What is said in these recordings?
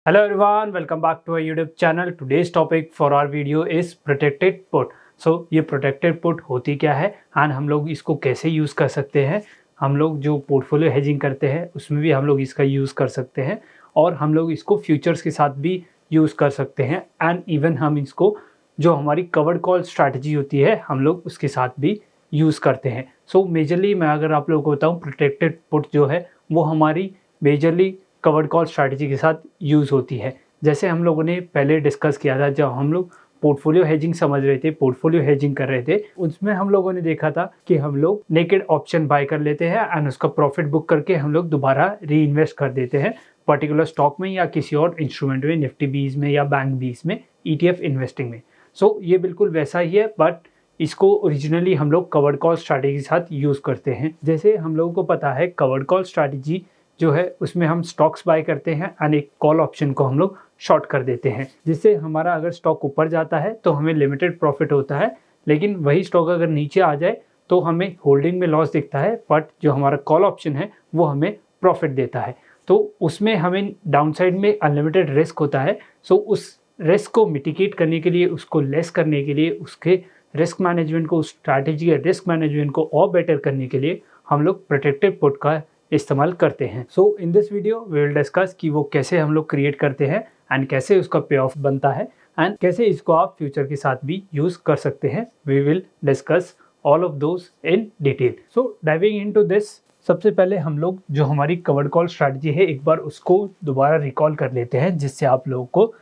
Hello everyone, welcome back to our YouTube channel. Today's topic for our video is protected put. So ये protected put होती क्या है and हम लोग इसको कैसे यूज़ कर सकते हैं। हम लोग जो पोर्टफोलियो हेजिंग करते हैं उसमें भी हम लोग इसका यूज़ कर सकते हैं और हम लोग इसको फ्यूचर्स के साथ भी यूज़ कर सकते हैं एंड इवन हम इसको जो हमारी कवर्ड कॉल स्ट्रैटेजी होती है हम लोग उसके साथ भी यूज़ करते हैं। सो मेजरली मैं अगर आप लोगों को बताऊँ प्रोटेक्टेड पुट जो है वो हमारी मेजरली कवर्ड कॉल स्ट्रैटेजी के साथ यूज़ होती है। जैसे हम लोगों ने पहले डिस्कस किया था जब हम लोग पोर्टफोलियो हेजिंग समझ रहे थे, पोर्टफोलियो हेजिंग कर रहे थे, उसमें हम लोगों ने देखा था कि हम लोग नेकेड ऑप्शन बाय कर लेते हैं एंड उसका प्रॉफिट बुक करके हम लोग दोबारा री इन्वेस्ट कर देते हैं पर्टिकुलर स्टॉक में या किसी और इंस्ट्रूमेंट में, निफ्टी 20 में या बैंक 20 में, ETF इन्वेस्टिंग में। सो ये बिल्कुल वैसा ही है बट इसको ओरिजिनली हम लोग कवर्ड कॉल स्ट्रैटेजी के साथ यूज़ करते हैं। जैसे हम लोगों को पता है कवर्ड कॉल स्ट्रैटेजी जो है उसमें हम स्टॉक्स बाय करते हैं एंड एक कॉल ऑप्शन को हम लोग शॉर्ट कर देते हैं, जिससे हमारा अगर स्टॉक ऊपर जाता है तो हमें लिमिटेड प्रॉफिट होता है, लेकिन वही स्टॉक अगर नीचे आ जाए तो हमें होल्डिंग में लॉस दिखता है, बट जो हमारा कॉल ऑप्शन है वो हमें प्रॉफिट देता है। तो उसमें हमें डाउनसाइड में अनलिमिटेड रिस्क होता है। सो उस रिस्क को मिटिगेट करने के लिए, उसको लेस करने के लिए, उसके रिस्क मैनेजमेंट को, उस स्ट्रैटेजी के रिस्क मैनेजमेंट को और बेटर करने के लिए हम लोग प्रोटेक्टेड पुट का इस्तेमाल करते हैं। So in this video we will discuss कि वो कैसे हम लोग क्रिएट करते हैं एंड कैसे उसका पे ऑफ बनता है एंड कैसे इसको आप फ्यूचर के साथ भी यूज़ कर सकते हैं। We will discuss all of those in detail. So diving into this, सबसे पहले हम लोग जो हमारी कवर्ड कॉल स्ट्रैटेजी है एक बार उसको दोबारा रिकॉल कर लेते हैं जिससे आप लोगों को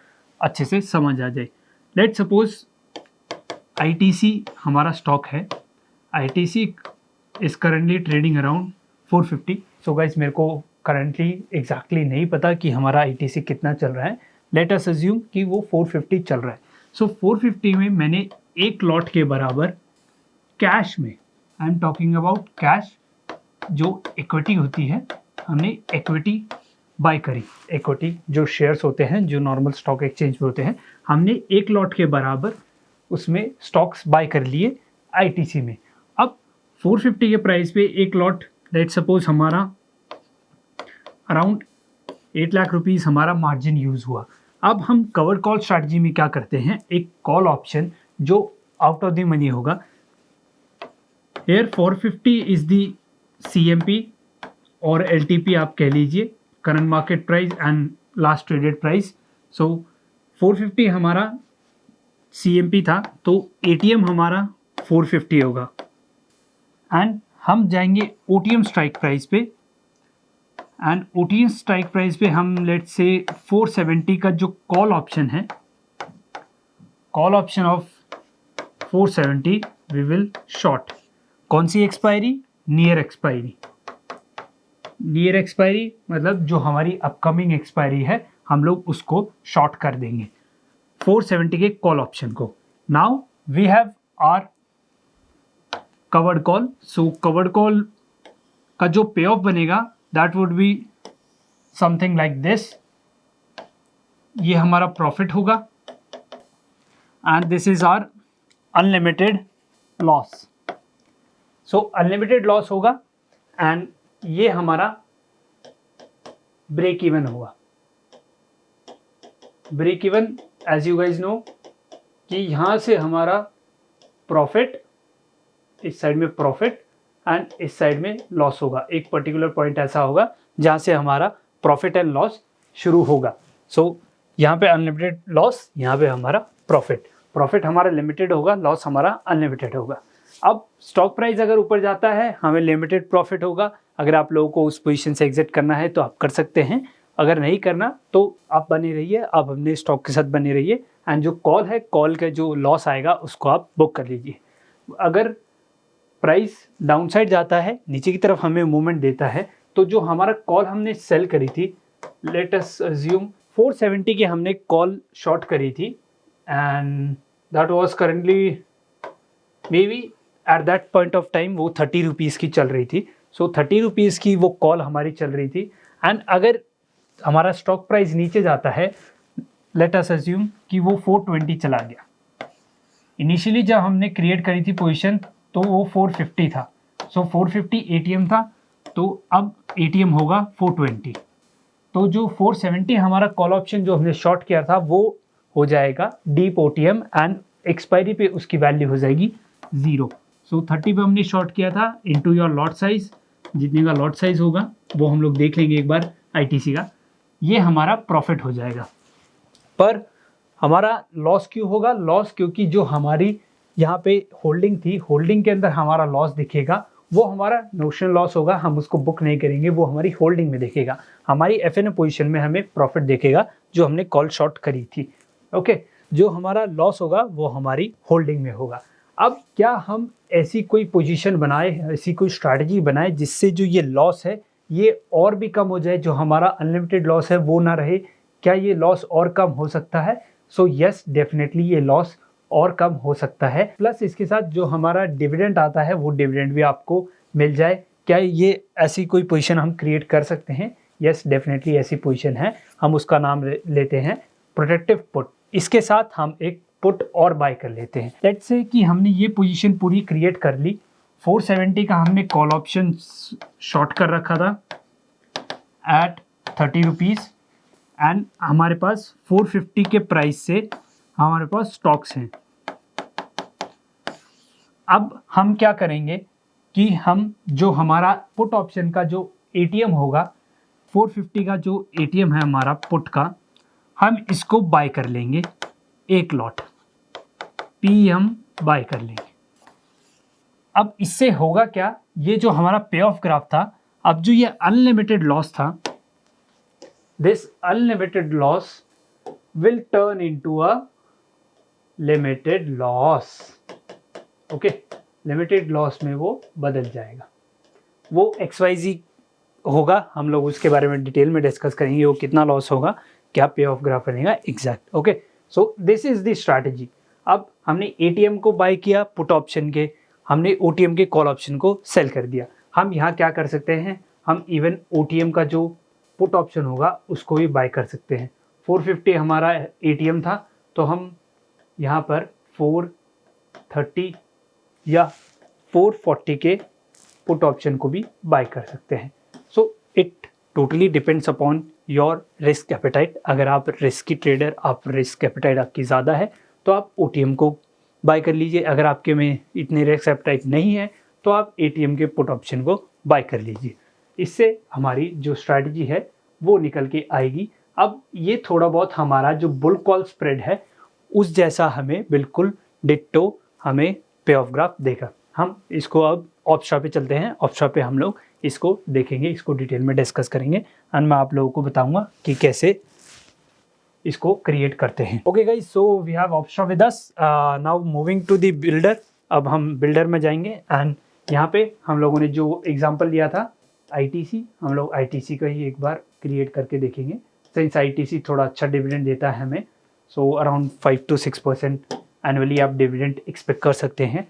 अच्छे से समझ आ जाए। लेट सपोज ITC हमारा स्टॉक है। ITC is currently trading around 450। So guys मेरे को करंटली एग्जैक्टली नहीं पता कि हमारा ITC कितना चल रहा है। लेट अस अज्यूम कि वो 450 चल रहा है। सो 450 में मैंने एक लॉट के बराबर कैश में, I am talking about cash, जो इक्विटी होती है, हमने इक्विटी बाय करी। इक्विटी जो शेयर्स होते हैं जो नॉर्मल स्टॉक एक्सचेंज में होते हैं, हमने एक लॉट के बराबर उसमें स्टॉक्स बाय कर लिए ITC में। अब 450 के प्राइस पे एक लॉट, लेट सपोज हमारा अराउंड 8 लाख रुपीज़ हमारा मार्जिन यूज़ हुआ। अब हम कवर्ड कॉल स्ट्रैटेजी में क्या करते हैं, एक कॉल ऑप्शन जो आउट ऑफ द मनी होगा। हेयर 450 इज दी CMP और LTP आप कह लीजिए, current market price and last traded price. So 450 हमारा CMP था तो ATM हमारा 450 होगा एंड हम जाएंगे OTM स्ट्राइक प्राइस पे एंड OTM स्ट्राइक प्राइस पे हम लेट्स से 470 का जो कॉल ऑप्शन है, call option of 470 we will short. कौन सी expiry? Near expiry. Near expiry मतलब जो हमारी अपकमिंग एक्सपायरी है हम लोग उसको शॉर्ट कर देंगे 470 के कॉल ऑप्शन को। Now we have our covered call. So covered call का जो पे ऑफ बनेगा that would be something like this. ये हमारा प्रॉफिट होगा and this is our unlimited loss. So unlimited loss होगा एंड ये हमारा ब्रेक इवन होगा। Break even as you guys know कि यहाँ से हमारा प्रॉफिट, इस साइड में प्रॉफिट एंड इस साइड में लॉस होगा। एक पर्टिकुलर पॉइंट ऐसा होगा जहाँ से हमारा प्रॉफिट एंड लॉस शुरू होगा। सो यहाँ पे अनलिमिटेड लॉस, यहाँ पे हमारा प्रॉफिट। प्रॉफिट हमारा लिमिटेड होगा, लॉस हमारा अनलिमिटेड होगा। अब स्टॉक प्राइस अगर ऊपर जाता है हमें लिमिटेड प्रॉफिट होगा। अगर आप लोगों को उस पोजीशन से एग्जिट करना है तो आप कर सकते हैं, अगर नहीं करना तो आप बने रहिए, आप अपने स्टॉक के साथ बने रहिए एंड जो कॉल है, कॉल का जो लॉस आएगा उसको आप बुक कर लीजिए। अगर प्राइस डाउनसाइड जाता है, नीचे की तरफ हमें मूवमेंट देता है, तो जो हमारा कॉल हमने सेल करी थी, लेट अस अज्यूम 470 की हमने कॉल शॉर्ट करी थी and that was currently may be at that point of time वो 30 रुपीज़ की चल रही थी। सो 30 रुपीज़ की वो कॉल हमारी चल रही थी एंड अगर हमारा स्टॉक प्राइस नीचे जाता है, लेट अस अज्यूम कि वो 420 चला गया। इनिशियली जब हमने क्रिएट करी थी पोजीशन तो वो 450 था। सो 450 ATM था, तो अब ATM होगा 420। तो जो 470 हमारा कॉल ऑप्शन जो हमने शॉर्ट किया था वो हो जाएगा डीप ओटीएम एंड एक्सपायरी पे उसकी वैल्यू हो जाएगी 0। सो 30 पे हमने शॉर्ट किया था इनटू योर लॉट साइज, जितने का लॉट साइज होगा वो हम लोग देख लेंगे एक बार आईटीसी का, ये हमारा प्रॉफिट हो जाएगा। पर हमारा लॉस क्यों होगा? लॉस क्योंकि जो हमारी यहाँ पे होल्डिंग थी, होल्डिंग के अंदर हमारा लॉस दिखेगा, वो हमारा नोशनल लॉस होगा, हम उसको बुक नहीं करेंगे, वो हमारी होल्डिंग में दिखेगा। हमारी एफएनओ पोजीशन में हमें प्रॉफिट दिखेगा जो हमने कॉल शॉर्ट करी थी। ओके, जो हमारा लॉस होगा वो हमारी होल्डिंग में होगा। अब क्या हम ऐसी कोई पोजीशन बनाए, ऐसी कोई स्ट्रैटेजी बनाए जिससे जो ये लॉस है ये और भी कम हो जाए, जो हमारा अनलिमिटेड लॉस है वो ना रहे? क्या ये लॉस और कम हो सकता है? सो यस, डेफिनेटली ये लॉस और कम हो सकता है। प्लस इसके साथ जो हमारा डिविडेंड आता है वो डिविडेंड भी आपको मिल जाए। क्या ये ऐसी कोई पोजीशन हम क्रिएट कर सकते हैं? यस, डेफिनेटली ऐसी पोजीशन है। हम उसका नाम लेते हैं प्रोटेक्टिव पुट। इसके साथ हम एक पुट और बाय कर लेते हैं। लेट्स से कि हमने ये पोजीशन पूरी क्रिएट कर ली, 470 का हमने कॉल ऑप्शन शॉर्ट कर रखा था एट 30 रुपीज़ एंड हमारे पास 450 के प्राइस से हमारे पास स्टॉक्स हैं। अब हम क्या करेंगे कि हम जो हमारा पुट ऑप्शन का जो एटीएम होगा, 450 का जो एटीएम है हमारा पुट का, हम इसको बाय कर लेंगे, एक लॉट पी हम बाय कर लेंगे। अब इससे होगा क्या, ये जो हमारा पे ऑफ ग्राफ था, अब जो ये अनलिमिटेड लॉस था, this unlimited loss will turn into a limited loss. Okay, limited loss में वो बदल जाएगा, वो XYZ होगा। हम लोग उसके बारे में डिटेल में डिस्कस करेंगे, वो कितना लॉस होगा, क्या पे ऑफ ग्राफ बनेगा exact. Okay, so this is the strategy. अब हमने एटीएम को बाय किया पुट ऑप्शन के, हमने ओटीएम के कॉल ऑप्शन को सेल कर दिया। हम यहाँ क्या कर सकते हैं, हम इवन ओटीएम का जो पुट ऑप्शन होगा उसको भी बाय कर सकते हैं। 450 हमारा एटीएम था, तो हम यहाँ पर 430 या 440 के पुट ऑप्शन को भी बाय कर सकते हैं। So it totally depends upon your risk appetite. अगर आप रिस्की ट्रेडर, आप रिस्क एपेटाइट आपकी ज़्यादा है तो आप ओटीएम को बाय कर लीजिए। अगर आपके में इतनी रिस्क एपेटाइट नहीं है तो आप एटीएम के पुट ऑप्शन को बाय कर लीजिए। इससे हमारी जो स्ट्रैटेजी है वो निकल के आएगी। अब ये थोड़ा बहुत हमारा जो बुल कॉल स्प्रेड है उस जैसा हमें बिल्कुल डिट्टो हमें पे ऑफ ग्राफ देगा। हम इसको अब ऑप्शा पे चलते हैं, ऑप्शा पे हम लोग इसको देखेंगे, इसको डिटेल में डिस्कस करेंगे एंड मैं आप लोगों को बताऊंगा कि कैसे इसको क्रिएट करते हैं। Okay guys, so we have options with us. Now moving to the builder. अब हम बिल्डर में जाएंगे एंड यहाँ पे हम लोगों ने जो एग्जांपल लिया था आईटीसी, हम लोग आईटीसी का ही एक बार क्रिएट करके देखेंगे। सिंस आईटीसी थोड़ा अच्छा डिविडेंड देता है हमें, सो अराउंड 5 to 6% एनुअली आप डिविडेंड एक्सपेक्ट कर सकते हैं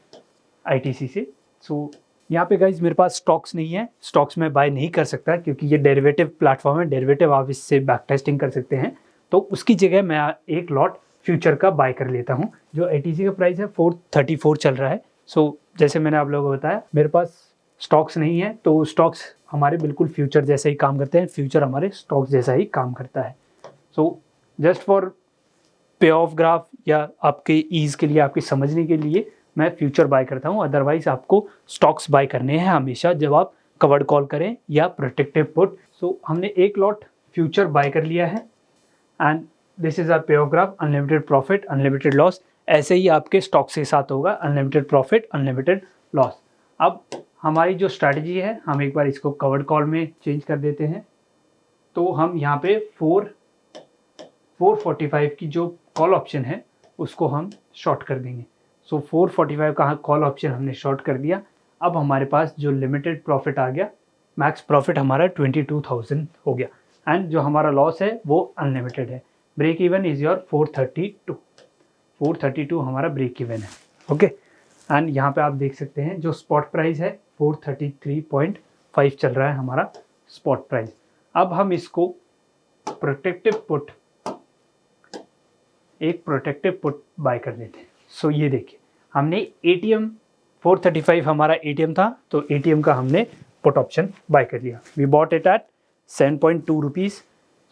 आईटीसी से। सो यहाँ पे गाइज मेरे पास स्टॉक्स नहीं है, स्टॉक्स में बाय नहीं कर सकता क्योंकि ये डेरिवेटिव प्लेटफॉर्म है, डेरिवेटिव आप इससे बैक टेस्टिंग कर सकते हैं। तो उसकी जगह मैं एक लॉट फ्यूचर का बाय कर लेता हूँ। जो आईटीसी का प्राइस है 434 चल रहा है। सो जैसे मैंने आप लोगों को बताया मेरे पास स्टॉक्स नहीं है, तो स्टॉक्स हमारे बिल्कुल फ्यूचर जैसा ही काम करते हैं, फ्यूचर हमारे स्टॉक्स जैसा ही काम करता है। सो जस्ट फॉर पे ऑफ ग्राफ या आपके ईज के लिए, आपके समझने के लिए मैं फ्यूचर बाय करता हूँ। अदरवाइज आपको स्टॉक्स बाय करने हैं हमेशा जब आप कवर्ड कॉल करें या प्रोटेक्टिव पुट। सो हमने एक लॉट फ्यूचर बाय कर लिया है एंड दिस इज आवर पे of graph, unlimited profit unlimited loss. ऐसे ही आपके स्टॉक्स के साथ होगा, अनलिमिटेड प्रॉफिट अनलिमिटेड लॉस। अब हमारी जो स्ट्रैटेजी है, हम एक बार इसको कवर्ड कॉल में चेंज कर देते हैं। तो हम यहाँ पे 445 की जो कॉल ऑप्शन है उसको हम शॉर्ट कर देंगे। सो 445 का कॉल ऑप्शन हमने शॉर्ट कर दिया। अब हमारे पास जो लिमिटेड प्रॉफिट आ गया, मैक्स प्रॉफिट हमारा 22,000 हो गया एंड जो हमारा लॉस है वो अनलिमिटेड है। ब्रेक इवन इज योर 432 हमारा ब्रेक इवन है। ओके, एंड यहाँ पे आप देख सकते हैं जो स्पॉट प्राइस है 433.5 चल रहा है हमारा स्पॉट प्राइस। अब हम इसको प्रोटेक्टिव पुट, एक प्रोटेक्टिव पुट बाय कर लेते हैं। सो ये देखिए हमने एटीएम 435 हमारा एटीएम था, तो एटीएम का हमने पुट ऑप्शन बाय कर लिया। We bought it at 7.2 rupees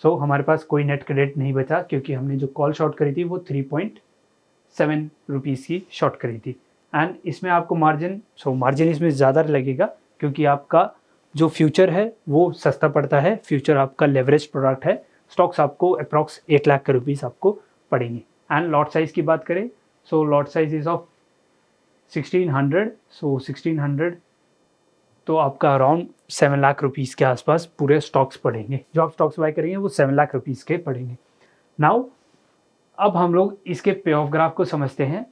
so हमारे पास कोई नेट क्रेडिट नहीं बचा क्योंकि हमने जो कॉल शॉर्ट करी थी वो 3.7 रुपीज़ की शॉर्ट करी थी। एंड इसमें आपको मार्जिन इसमें ज़्यादा लगेगा क्योंकि आपका जो फ्यूचर है वो सस्ता पड़ता है। फ्यूचर आपका लेवरेज प्रोडक्ट है। स्टॉक्स आपको अप्रॉक्स 8 लाख के रुपीज़ आपको पड़ेंगे। एंड लॉट साइज़ की बात करें, so lot size is of 1600, सो 1600 तो आपका अराउंड 7 लाख रुपीज़ के आसपास पूरे स्टॉक्स पड़ेंगे। जो आप स्टॉक्स बाय करेंगे वो 7 लाख रुपीज़ के पड़ेंगे। नाउ अब हम लोग इसके पे ऑफ ग्राफ को समझते हैं।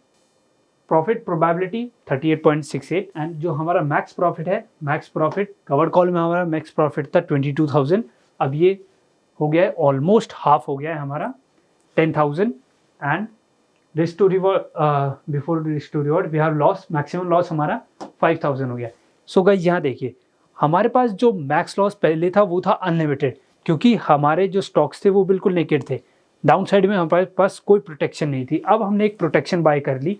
प्रॉफिट प्रोबेबिलिटी 38.68 एंड जो हमारा मैक्स प्रॉफिट है, मैक्स प्रॉफिट कवर्ड कॉल में हमारा मैक्स प्रॉफिट था 22,000, अब ये हो गया है ऑलमोस्ट हाफ हो गया है हमारा 10,000। And risk to reward, before risk to reward we have loss, maximum loss हमारा 5,000 हो गया। सो गाइस यहाँ देखिए हमारे पास जो मैक्स लॉस पहले था वो था अनलिमिटेड, क्योंकि हमारे जो स्टॉक्स थे वो बिल्कुल नेकेड थे। डाउन साइड में हमारे पास कोई प्रोटेक्शन नहीं थी। अब हमने एक प्रोटेक्शन बाय कर ली,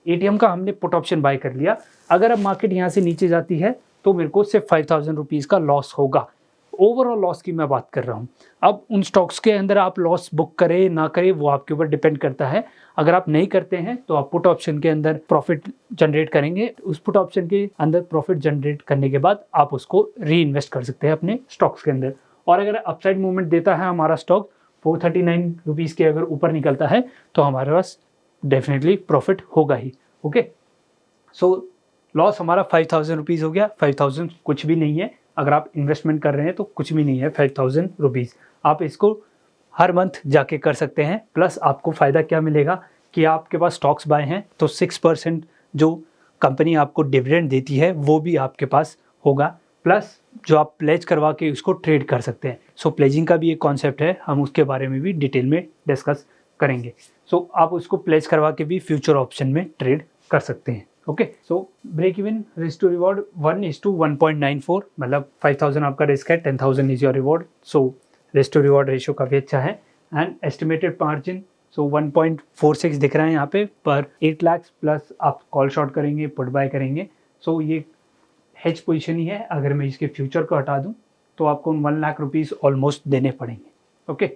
एटीएम का हमने पुट ऑप्शन बाय कर लिया। अगर अब मार्केट यहाँ से नीचे जाती है तो मेरे को सिर्फ 5,000 रुपीज़ का लॉस होगा। ओवरऑल लॉस की मैं बात कर रहा हूँ। अब उन स्टॉक्स के अंदर आप लॉस बुक करें ना करें वो आपके ऊपर डिपेंड करता है। अगर आप नहीं करते हैं तो आप पुट ऑप्शन के अंदर प्रॉफिट जनरेट करेंगे। उस पुट ऑप्शन के अंदर प्रॉफिट जनरेट करने के बाद आप उसको री इन्वेस्ट कर सकते हैं अपने स्टॉक्स के अंदर। और अगर अपसाइड मूवमेंट देता है हमारा स्टॉक 439 रुपीज़ के अगर ऊपर निकलता है तो हमारे पास डेफिनेटली प्रॉफिट होगा ही। ओके, सो लॉस हमारा 5,000 रुपीज़ हो गया। 5,000 कुछ भी नहीं है, अगर आप इन्वेस्टमेंट कर रहे हैं तो कुछ भी नहीं है 5,000 रुपीज़। आप इसको हर मंथ जाके कर सकते हैं। प्लस आपको फ़ायदा क्या मिलेगा कि आपके पास स्टॉक्स बाय हैं तो 6% जो कंपनी आपको डिविडेंड देती है वो भी आपके पास होगा। प्लस जो आप प्लेज करवा के उसको ट्रेड कर सकते हैं। सो प्लेजिंग का भी एक कॉन्सेप्ट है, हम उसके बारे में भी डिटेल में डिस्कस करेंगे। सो आप उसको प्लेज करवा के भी फ्यूचर ऑप्शन में ट्रेड कर सकते हैं। Okay, so break even risk to reward 1:1.94, मतलब 5,000 आपका रिस्क है, 10,000 is your reward. So risk to reward ratio काफ़ी अच्छा है। एंड एस्टिमेटेड मार्जिन 1.46 दिख रहा है यहाँ पे पर 8 लाख प्लस आप कॉल शॉर्ट करेंगे, पुट बाय करेंगे। सो ये हेज पोजीशन ही है। अगर मैं इसके फ्यूचर को हटा दूँ तो आपको 1 लाख रुपीज़ ऑलमोस्ट देने पड़ेंगे। ओके,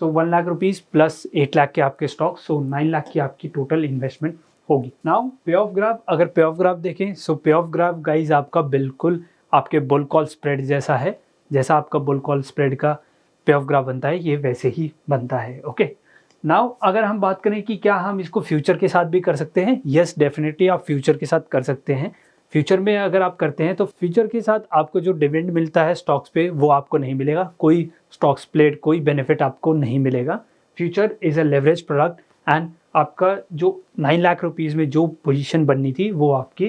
सो 1 लाख रुपीज़ प्लस 8 लाख के आपके स्टॉक, सो 9 लाख की आपकी टोटल इन्वेस्टमेंट होगी। नाउ पे ऑफ ग्राफ, अगर पे ऑफ ग्राफ देखें सो पे ऑफ ग्राफ गाइज आपका बिल्कुल आपके बुल कॉल स्प्रेड जैसा है। जैसा आपका बुल कॉल स्प्रेड का पे ऑफ ग्राफ बनता है ये वैसे ही बनता है। ओके, नाउ अगर हम बात करें कि क्या हम इसको फ्यूचर के साथ भी कर सकते हैं, यस डेफिनेटली आप फ्यूचर के साथ कर सकते हैं। फ्यूचर में अगर आप करते हैं तो फ्यूचर के साथ आपको जो डिविडेंड मिलता है स्टॉक्स पे वो आपको नहीं मिलेगा, कोई स्टॉक स्प्लिट कोई बेनिफिट आपको नहीं मिलेगा। Future is a leverage product and आपका जो 9 लाख रुपीज़ में जो पोजीशन बननी थी वो आपकी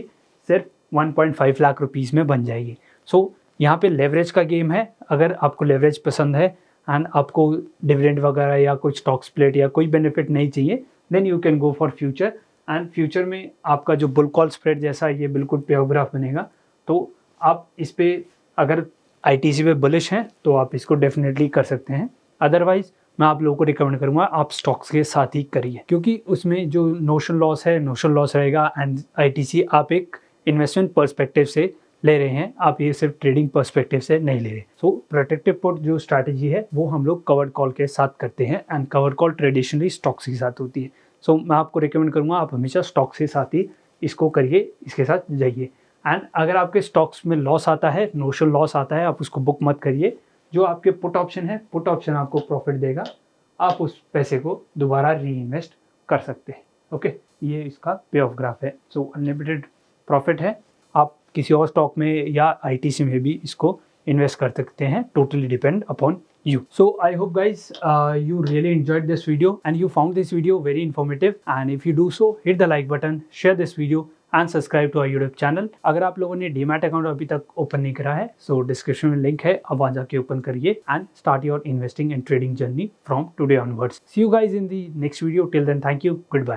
सिर्फ 1.5 लाख रुपीज़ में बन जाएगी। सो यहाँ पे लेवरेज का गेम है। अगर आपको लेवरेज पसंद है एंड आपको डिविडेंड वगैरह या कोई स्टॉक स्प्लिट या कोई बेनिफिट नहीं चाहिए then you can go for future. And future में आपका जो बुल कॉल स्प्रेड जैसा ये बिल्कुल पे ऑफ ग्राफ बनेगा। तो आप इस पर अगर ITC पे बुलिश हैं तो आप इसको डेफिनेटली कर सकते हैं। अदरवाइज मैं आप लोगों को रिकमेंड करूंगा आप स्टॉक्स के साथ ही करिए, क्योंकि उसमें जो नोशन लॉस है नोशन लॉस रहेगा एंड ITC आप एक इन्वेस्टमेंट पर्सपेक्टिव से ले रहे हैं, आप ये सिर्फ ट्रेडिंग पर्सपेक्टिव से नहीं ले रहे। सो प्रोटेक्टिव पुट जो स्ट्रैटेजी है वो हम लोग कवर्ड कॉल के साथ करते हैं and covered call traditionally stocks के साथ होती है। सो मैं आपको रिकमेंड करूँगा आप हमेशा स्टॉक्स के साथ ही इसको करिए, इसके साथ जाइए। एंड अगर आपके स्टॉक्स में लॉस आता है, नोशन लॉस आता है, आप उसको बुक मत करिए। जो आपके पुट ऑप्शन है, पुट ऑप्शन आपको प्रॉफिट देगा, आप उस पैसे को दोबारा री इन्वेस्ट कर सकते हैं। ओके, ये इसका पे ऑफ ग्राफ है। सो अनलिमिटेड प्रॉफिट है, आप किसी और स्टॉक में या ITC में भी इसको इन्वेस्ट कर सकते हैं, totally depend upon you. So I hope guys you really enjoyed this video and you found this video very informative, and if you do so hit the like button, share this video and subscribe to our YouTube channel. अगर आप लोगों ने demat account अभी तक open नहीं करा है so description में लिंक है, अब वहाँ जाके ओपन करिए and start your investing and trading journey from today onwards. See you guys in the next video. Till then, thank you. Goodbye.